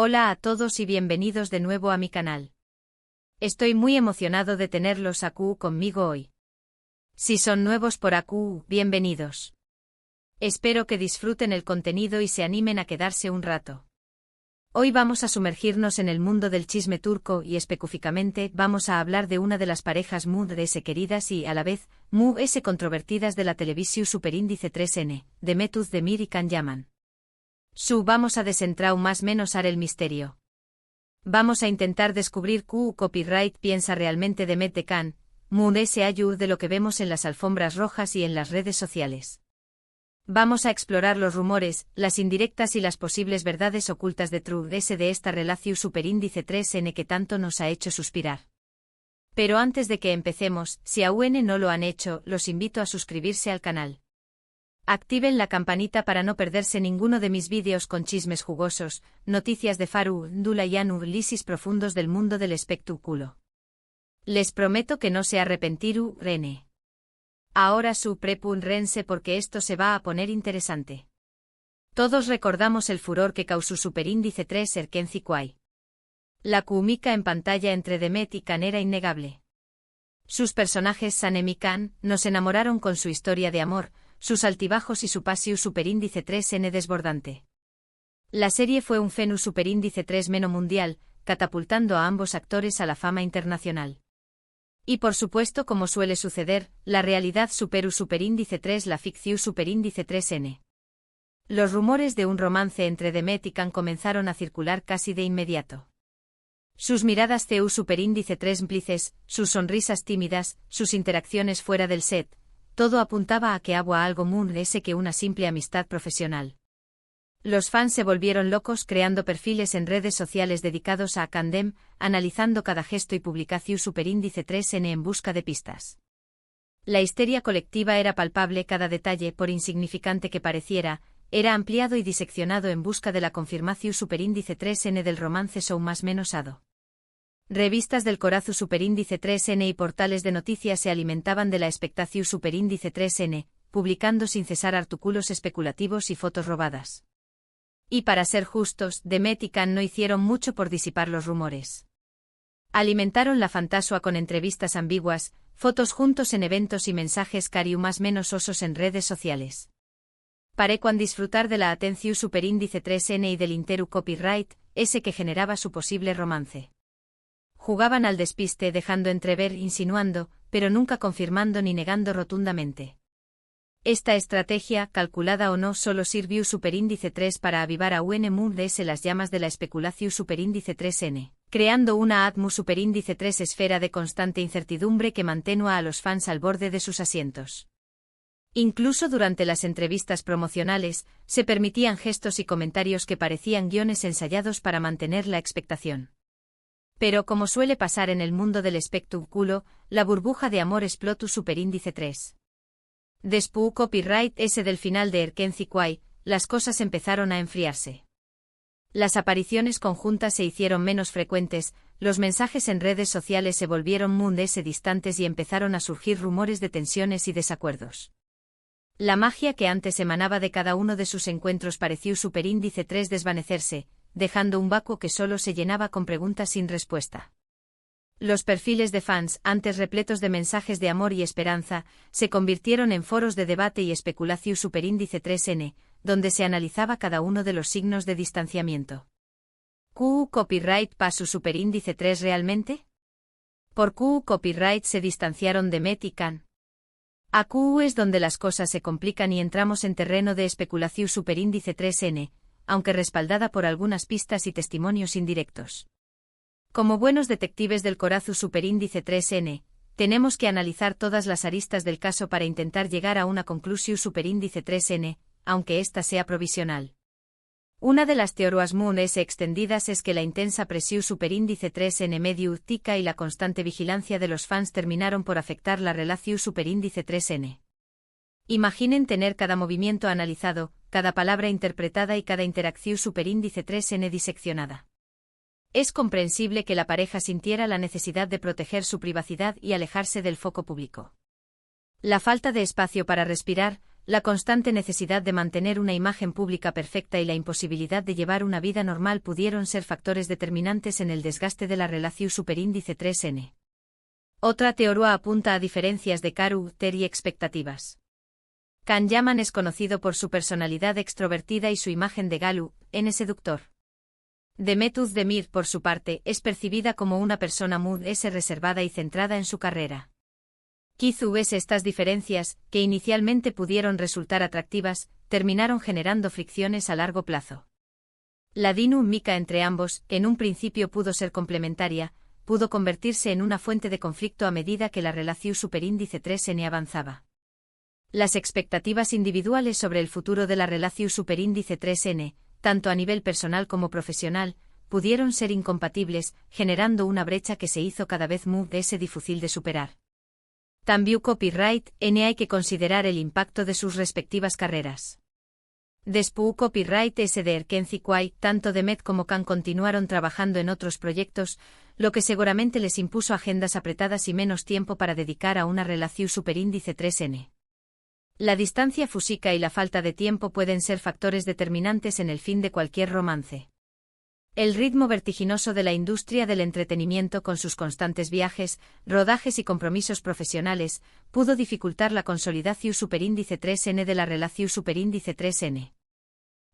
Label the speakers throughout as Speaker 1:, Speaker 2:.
Speaker 1: Hola a todos y bienvenidos de nuevo a mi canal. Estoy muy emocionado de tenerlos aquí conmigo hoy. Si son nuevos por aquí, bienvenidos. Espero que disfruten el contenido y se animen a quedarse un rato. Hoy vamos a sumergirnos en el mundo del chisme turco y específicamente vamos a hablar de una de las parejas muy queridas y a la vez muy controvertidas de la televisión Superíndice 3N, Demet Özdemir y Can Yaman. Vamos a desentrar más menos el misterio. Vamos a intentar descubrir qué copyright piensa realmente Demet de Can, ese ayud de lo que vemos en las alfombras rojas y en las redes sociales. Vamos a explorar los rumores, las indirectas y las posibles verdades ocultas de de esta relación Superíndice 3N que tanto nos ha hecho suspirar. Pero antes de que empecemos, si aún no lo han hecho, los invito a suscribirse al canal. Activen la campanita para no perderse ninguno de mis vídeos con chismes jugosos, noticias de Faru, Dula y análisis profundos del mundo del espectáculo. Les prometo que no se arrepentirú, Rene. Ahora prepúrense porque esto se va a poner interesante. Todos recordamos el furor que causó Superíndice 3 Erkenci Kuay. La química en pantalla entre Demet y Can era innegable. Sus personajes Sanem y Can nos enamoraron con su historia de amor, sus altibajos y su pasión Superíndice 3N desbordante. La serie fue un fenómeno Superíndice 3 meno mundial, catapultando a ambos actores a la fama internacional. Y por supuesto, como suele suceder, la realidad superó Superíndice 3 la ficción Superíndice 3N. Los rumores de un romance entre Demet y Can comenzaron a circular casi de inmediato. Sus miradas Superíndice 3 cómplices, sus sonrisas tímidas, sus interacciones fuera del set, todo apuntaba a que había algo más que una simple amistad profesional. Los fans se volvieron locos creando perfiles en redes sociales dedicados a Candem, analizando cada gesto y publicación Superíndice 3N en busca de pistas. La histeria colectiva era palpable, cada detalle, por insignificante que pareciera, era ampliado y diseccionado en busca de la confirmación Superíndice 3N del romance show más menosado. Revistas del corazón Superíndice 3N y portales de noticias se alimentaban de la expectación Superíndice 3N, publicando sin cesar artículos especulativos y fotos robadas. Y para ser justos, Demet y Can no hicieron mucho por disipar los rumores. Alimentaron la fantasía con entrevistas ambiguas, fotos juntos en eventos y mensajes cariu más menos osos en redes sociales. Paré cuando disfrutar de la atención Superíndice 3N y del interu copyright, ese que generaba su posible romance. Jugaban al despiste dejando entrever, insinuando, pero nunca confirmando ni negando rotundamente. Esta estrategia, calculada o no, solo sirvió Superíndice 3 para avivar a UNMUDS las llamas de la especulación Superíndice 3N, creando una atmu Superíndice 3 esfera de constante incertidumbre que mantenía a los fans al borde de sus asientos. Incluso durante las entrevistas promocionales, se permitían gestos y comentarios que parecían guiones ensayados para mantener la expectación. Pero como suele pasar en el mundo del espectáculo, la burbuja de amor explotó Superíndice 3. Después copyright ese del final de Erkenci Kuay, las cosas empezaron a enfriarse. Las apariciones conjuntas se hicieron menos frecuentes, los mensajes en redes sociales se volvieron muy distantes y empezaron a surgir rumores de tensiones y desacuerdos. La magia que antes emanaba de cada uno de sus encuentros pareció Superíndice 3 desvanecerse, dejando un vacuo que solo se llenaba con preguntas sin respuesta. Los perfiles de fans, antes repletos de mensajes de amor y esperanza, se convirtieron en foros de debate y especulación Superíndice 3N, donde se analizaba cada uno de los signos de distanciamiento. ¿Q copyright pasó Superíndice 3 realmente? ¿Por Q copyright se distanciaron Demet y Can? A Q es donde las cosas se complican y entramos en terreno de especulación Superíndice 3N, aunque respaldada por algunas pistas y testimonios indirectos. Como buenos detectives del corazón Superíndice 3N, tenemos que analizar todas las aristas del caso para intentar llegar a una conclusión Superíndice 3N, aunque ésta sea provisional. Una de las teorías más extendidas es que la intensa presión Superíndice 3N mediática y la constante vigilancia de los fans terminaron por afectar la relación Superíndice 3N. Imaginen tener cada movimiento analizado, cada palabra interpretada y cada interacción Superíndice 3N diseccionada. Es comprensible que la pareja sintiera la necesidad de proteger su privacidad y alejarse del foco público. La falta de espacio para respirar, La constante necesidad de mantener una imagen pública perfecta y la imposibilidad de llevar una vida normal pudieron ser factores determinantes en el desgaste de la relación superíndice 3N. Otra teoría apunta a diferencias de carácter y expectativas. Can Yaman es conocido por su personalidad extrovertida y su imagen de Galu, N seductor. Demet Özdemir, por su parte, es percibida como una persona reservada y centrada en su carrera. Quizás estas diferencias, que inicialmente pudieron resultar atractivas, terminaron generando fricciones a largo plazo. La dinámica entre ambos, que en un principio pudo ser complementaria, pudo convertirse en una fuente de conflicto a medida que la relación superíndice 3N avanzaba. Las expectativas individuales sobre el futuro de la relación superíndice 3N, tanto a nivel personal como profesional, pudieron ser incompatibles, generando una brecha que se hizo cada vez más difícil de superar. También copyright N hay que considerar el impacto de sus respectivas carreras. Después copyright S de Erkenci Kwai, tanto Demet como Can continuaron trabajando en otros proyectos, lo que seguramente les impuso agendas apretadas y menos tiempo para dedicar a una relación superíndice 3N. La distancia física y la falta de tiempo pueden ser factores determinantes en el fin de cualquier romance. El ritmo vertiginoso de la industria del entretenimiento con sus constantes viajes, rodajes y compromisos profesionales, pudo dificultar la consolidación superíndice 3N de la relación superíndice 3N.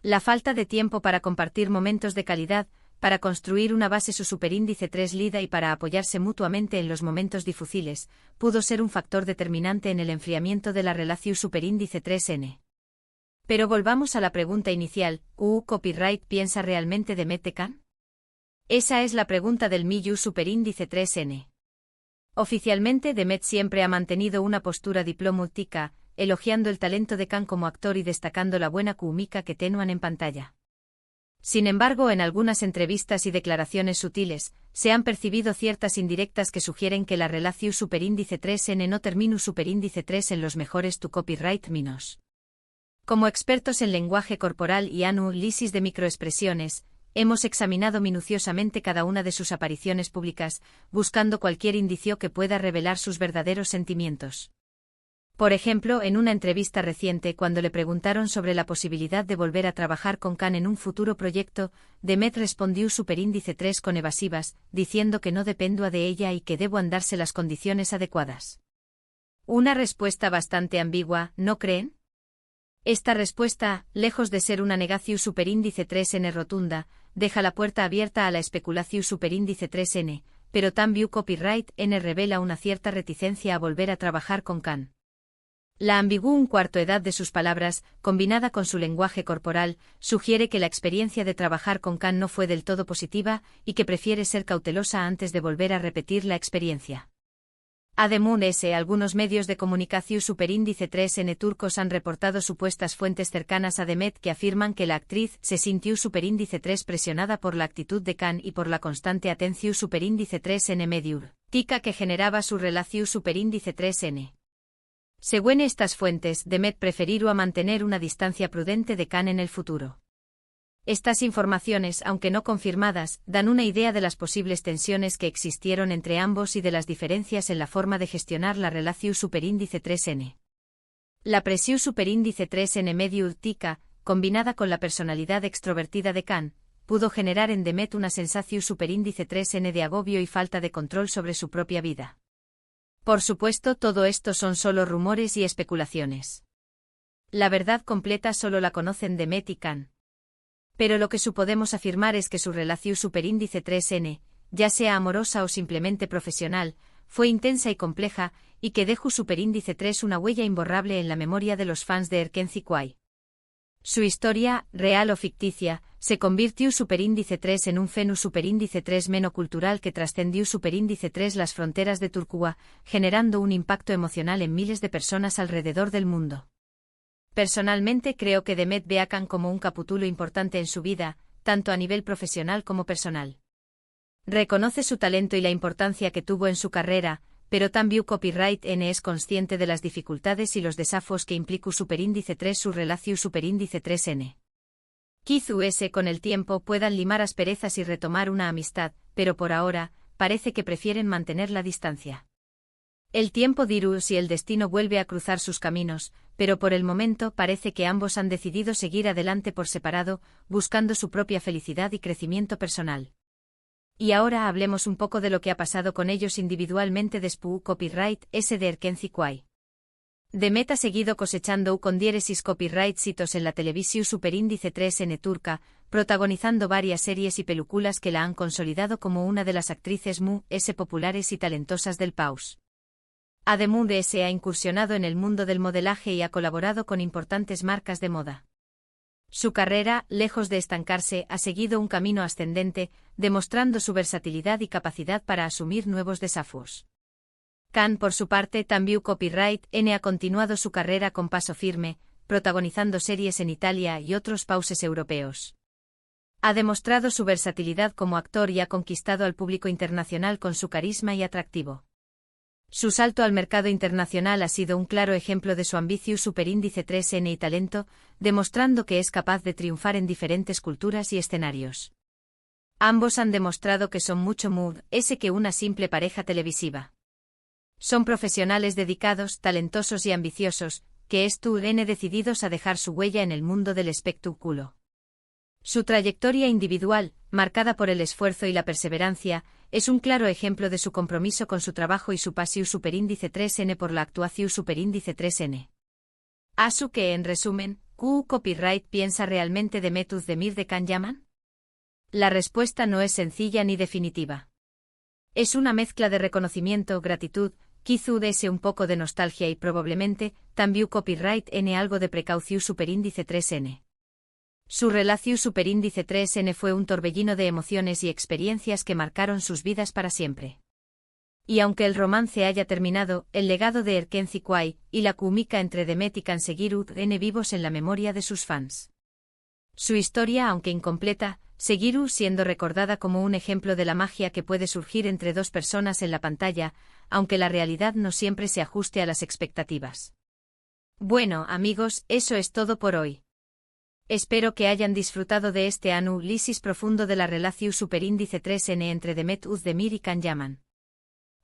Speaker 1: La falta de tiempo para compartir momentos de calidad, para construir una base su superíndice 3 lida y para apoyarse mutuamente en los momentos difíciles, pudo ser un factor determinante en el enfriamiento de la relación superíndice 3N. Pero volvamos a la pregunta inicial, ¿copyright piensa realmente Demet Can? Esa es la pregunta del Miyu superíndice 3N. Oficialmente Demet siempre ha mantenido una postura diplomática, elogiando el talento de Can como actor y destacando la buena química que tenían en pantalla. Sin embargo, en algunas entrevistas y declaraciones sutiles, se han percibido ciertas indirectas que sugieren que la relación superíndice 3N no termina superíndice 3 en los mejores tu copyright minos. Como expertos en lenguaje corporal y análisis de microexpresiones, hemos examinado minuciosamente cada una de sus apariciones públicas, buscando cualquier indicio que pueda revelar sus verdaderos sentimientos. Por ejemplo, en una entrevista reciente cuando le preguntaron sobre la posibilidad de volver a trabajar con Can en un futuro proyecto, Demet respondió superíndice 3 con evasivas, diciendo que no dependo de ella y que debo andarse las condiciones adecuadas. Una respuesta bastante ambigua, ¿no creen? Esta respuesta, lejos de ser una negación superíndice 3N rotunda, deja la puerta abierta a la especulación superíndice 3N, pero también copyright N revela una cierta reticencia a volver a trabajar con Can. La ambigua un cuarto edad de sus palabras, combinada con su lenguaje corporal, sugiere que la experiencia de trabajar con Can no fue del todo positiva y que prefiere ser cautelosa antes de volver a repetir la experiencia. Además, algunos medios de comunicación superíndice 3N turcos han reportado supuestas fuentes cercanas a Demet que afirman que la actriz se sintió superíndice 3 presionada por la actitud de Can y por la constante atención superíndice 3N mediur, tica que generaba su relación superíndice 3N. Según estas fuentes, Demet prefirió a mantener una distancia prudente de Can en el futuro. Estas informaciones, aunque no confirmadas, dan una idea de las posibles tensiones que existieron entre ambos y de las diferencias en la forma de gestionar la relación superíndice 3N. La presión superíndice 3N medio tica, combinada con la personalidad extrovertida de Can, pudo generar en Demet una sensación superíndice 3N de agobio y falta de control sobre su propia vida. Por supuesto, todo esto son solo rumores y especulaciones. La verdad completa solo la conocen Demet y Can. Pero lo que podemos afirmar es que su relación superíndice 3N, ya sea amorosa o simplemente profesional, fue intensa y compleja, y que dejó superíndice 3 una huella imborrable en la memoria de los fans de Erkenci Kwai. Su historia, real o ficticia, se convirtió superíndice 3 en un fenómeno superíndice 3 menocultural que trascendió superíndice 3 las fronteras de Turquía, generando un impacto emocional en miles de personas alrededor del mundo. Personalmente creo que Demet ve a Can como un capítulo importante en su vida, tanto a nivel profesional como personal. Reconoce su talento y la importancia que tuvo en su carrera, pero también copyright N es consciente de las dificultades y los desafíos que implicó superíndice 3 su relación superíndice 3N. Quizás con el tiempo puedan limar asperezas y retomar una amistad, pero por ahora, parece que prefieren mantener la distancia. El tiempo dirá si el destino vuelve a cruzar sus caminos, pero por el momento parece que ambos han decidido seguir adelante por separado, buscando su propia felicidad y crecimiento personal. Y ahora hablemos un poco de lo que ha pasado con ellos individualmente después copyright S de Erkenci Kwai. Demet ha seguido cosechando con diéresis copyright hitos en la televisión superíndice 3N turca, protagonizando varias series y películas que la han consolidado como una de las actrices populares y talentosas del país. Además de se ha incursionado en el mundo del modelaje y ha colaborado con importantes marcas de moda. Su carrera, lejos de estancarse, ha seguido un camino ascendente, demostrando su versatilidad y capacidad para asumir nuevos desafíos. Khan, por su parte, también copyright N ha continuado su carrera con paso firme, protagonizando series en Italia y otros países europeos. Ha demostrado su versatilidad como actor y ha conquistado al público internacional con su carisma y atractivo. Su salto al mercado internacional ha sido un claro ejemplo de su ambicio superíndice 3N y talento, demostrando que es capaz de triunfar en diferentes culturas y escenarios. Ambos han demostrado que son mucho más que una simple pareja televisiva. Son profesionales dedicados, talentosos y ambiciosos, que están decididos a dejar su huella en el mundo del espectáculo. Su trayectoria individual, marcada por el esfuerzo y la perseverancia, es un claro ejemplo de su compromiso con su trabajo y su pasión superíndice 3N por la actuación superíndice 3N. ¿Asu que, en resumen, copyright piensa realmente de Demet Özdemir de Can Yaman? La respuesta no es sencilla ni definitiva. Es una mezcla de reconocimiento, gratitud, quizás un poco de nostalgia y probablemente, también copyright N algo de precaución superíndice 3N. Su relación superíndice 3N fue un torbellino de emociones y experiencias que marcaron sus vidas para siempre. Y aunque el romance haya terminado, el legado de Erkenci Kwai y la química entre Demet y Khan seguirán vivos en la memoria de sus fans. Su historia, aunque incompleta, seguirá siendo recordada como un ejemplo de la magia que puede surgir entre dos personas en la pantalla, aunque la realidad no siempre se ajuste a las expectativas. Bueno, amigos, eso es todo por hoy. Espero que hayan disfrutado de este análisis profundo de la relación superíndice 3N entre Demet Özdemir y Can Yaman.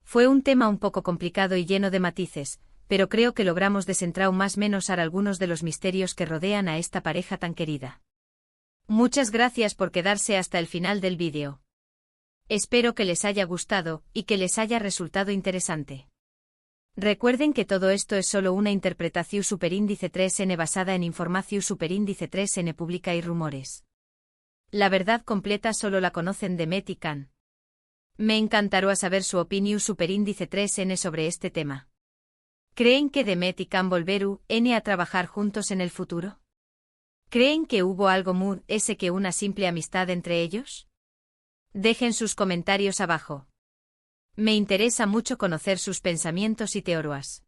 Speaker 1: Fue un tema un poco complicado y lleno de matices, pero creo que logramos desentrar más o menos algunos de los misterios que rodean a esta pareja tan querida. Muchas gracias por quedarse hasta el final del vídeo. Espero que les haya gustado y que les haya resultado interesante. Recuerden que todo esto es solo una interpretación superíndice 3N basada en información superíndice 3N pública y rumores. La verdad completa solo la conocen Demet y Khan. Me encantaría saber su opinión superíndice 3N sobre este tema. ¿Creen que Demet y Khan volverán a trabajar juntos en el futuro? ¿Creen que hubo algo más que una simple amistad entre ellos? Dejen sus comentarios abajo. Me interesa mucho conocer sus pensamientos y teorías.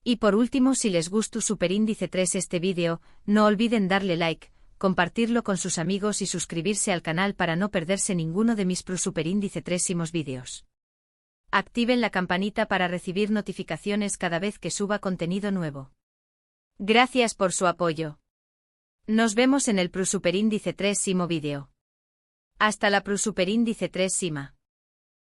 Speaker 1: Y por último, si les gustó superíndice 3 este vídeo, no olviden darle like, compartirlo con sus amigos y suscribirse al canal para no perderse ninguno de mis superíndice 3 vídeos. Activen la campanita para recibir notificaciones cada vez que suba contenido nuevo. Gracias por su apoyo. Nos vemos en el superíndice 3 vídeo. Hasta la superíndice 3.